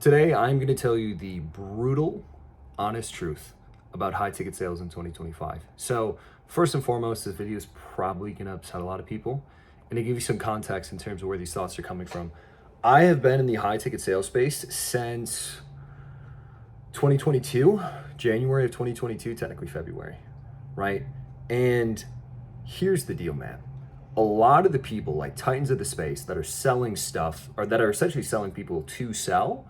Today, I'm going to tell you the brutal, honest truth about high ticket sales in 2025. So, first and foremost, this video is probably going to upset a lot of people. And to give you some context in terms of where these thoughts are coming from, I have been in the high ticket sales space since 2022, January of 2022, technically February, right? And here's the deal, man. A lot of the people, like titans of the space, that are selling stuff, or that are essentially selling people to sell,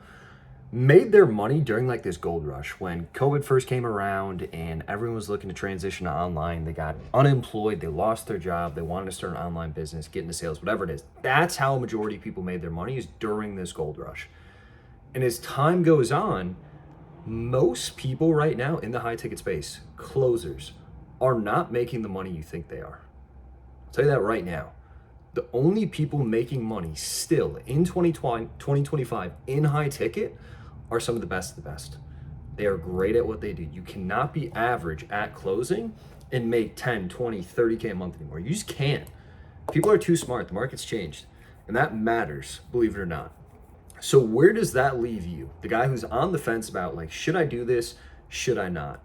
made their money during like this gold rush when COVID first came around and everyone was looking to transition to online. They got unemployed, they lost their job, they wanted to start an online business, get into sales, whatever it is. That's how a majority of people made their money, is during this gold rush. And as time goes on, most people right now in the high ticket space, closers, are not making the money you think they are. I'll tell you that right now. The only people making money still in 2025 in high ticket are some of the best of the best. They are great at what they do. You cannot be average at closing and make 10, 20, 30K a month anymore. You just can't. People are too smart. The market's changed. And that matters, believe it or not. So where does that leave you? The guy who's on the fence about like, should I do this? Should I not?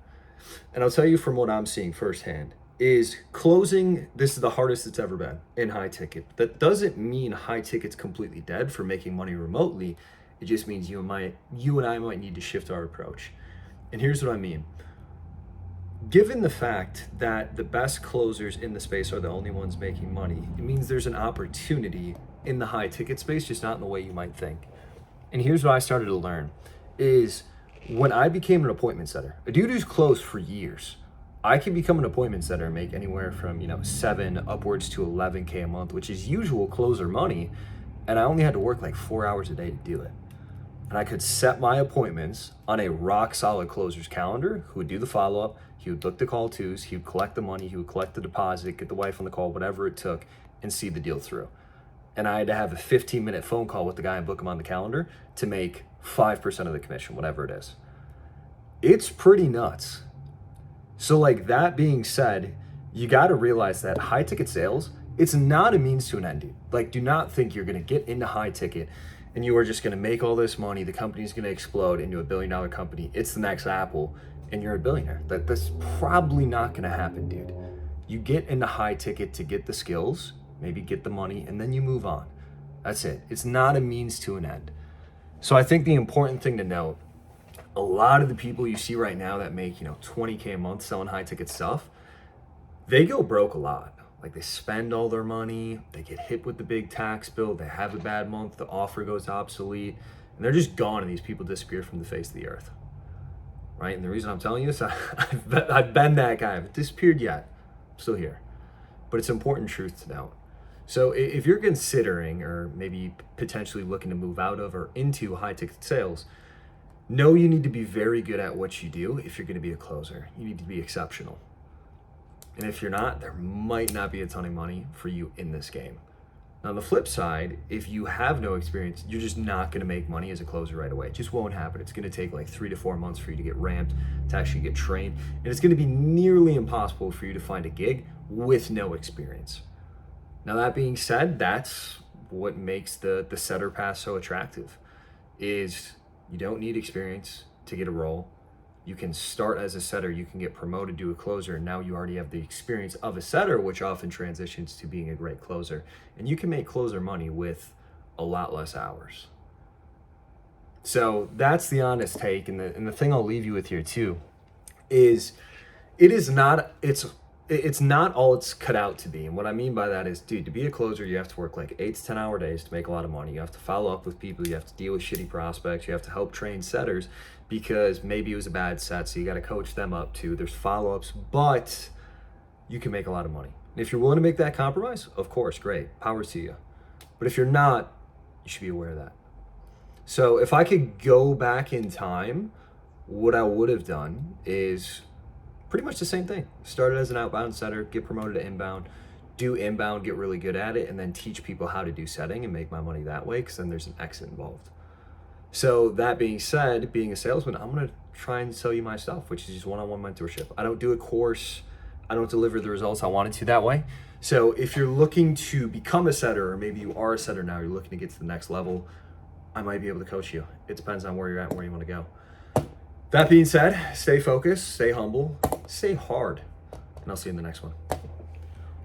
And I'll tell you from what I'm seeing firsthand is closing, this is the hardest it's ever been in high ticket. That doesn't mean high ticket's completely dead for making money remotely. It just means you and I might need to shift our approach. And here's what I mean. Given the fact that the best closers in the space are the only ones making money, it means there's an opportunity in the high ticket space, just not in the way you might think. And here's what I started to learn is when I became an appointment setter, a dude who's closed for years, I can become an appointment setter and make anywhere from 7 upwards to 11K a month, which is usual closer money. And I only had to work like 4 hours a day to do it. And I could set my appointments on a rock solid closer's calendar who would do the follow-up. He would book the call twos, he would collect the money, he would collect the deposit, get the wife on the call, whatever it took, and see the deal through. And I had to have a 15-minute phone call with the guy and book him on the calendar to make 5% of the commission, whatever it is. It's pretty nuts. So like that being said, you got to realize that high ticket sales, it's not a means to an end, dude. Like, do not think you're going to get into high ticket and you are just going to make all this money. The company's going to explode into $1 billion company. It's the next Apple and you're a billionaire. That's probably not going to happen, dude. You get into high ticket to get the skills, maybe get the money, and then you move on. That's it. It's not a means to an end. So I think the important thing to note, a lot of the people you see right now that make 20K a month selling high ticket stuff, they go broke a lot. Like, they spend all their money, they get hit with the big tax bill, they have a bad month, the offer goes obsolete, and they're just gone, and these people disappear from the face of the earth, right? And the reason I'm telling you this, I've been that guy. I haven't disappeared yet. I'm still here. But it's important truth to note. So if you're considering or maybe potentially looking to move out of or into high ticket sales, know you need to be very good at what you do if you're going to be a closer. You need to be exceptional. And if you're not, there might not be a ton of money for you in this game. Now, on the flip side, if you have no experience, you're just not going to make money as a closer right away. It just won't happen. It's going to take like 3 to 4 months for you to get ramped, to actually get trained. And it's going to be nearly impossible for you to find a gig with no experience. Now, that being said, that's what makes the setter path so attractive, is you don't need experience to get a role. You can start as a setter, you can get promoted to a closer, and now you already have the experience of a setter, which often transitions to being a great closer. And you can make closer money with a lot less hours. So that's the honest take. And the thing I'll leave you with here too is it's not all it's cut out to be. And what I mean by that is, dude, to be a closer, you have to work like 8 to 10 hour days to make a lot of money. You have to follow up with people. You have to deal with shitty prospects. You have to help train setters because maybe it was a bad set. So you got to coach them up too. There's follow-ups, but you can make a lot of money. And if you're willing to make that compromise, of course, great. Power to you. But if you're not, you should be aware of that. So if I could go back in time, what I would have done is pretty much the same thing. Started as an outbound setter, get promoted to inbound, do inbound, get really good at it, and then teach people how to do setting and make my money that way, because then there's an exit involved. So that being said, being a salesman, I'm going to try and sell you my stuff, which is just one-on-one mentorship. I don't do a course. I don't deliver the results I wanted to that way. So if you're looking to become a setter, or maybe you are a setter now, you're looking to get to the next level, I might be able to coach you. It depends on where you're at and where you want to go. That being said, stay focused, stay humble, stay hard, and I'll see you in the next one.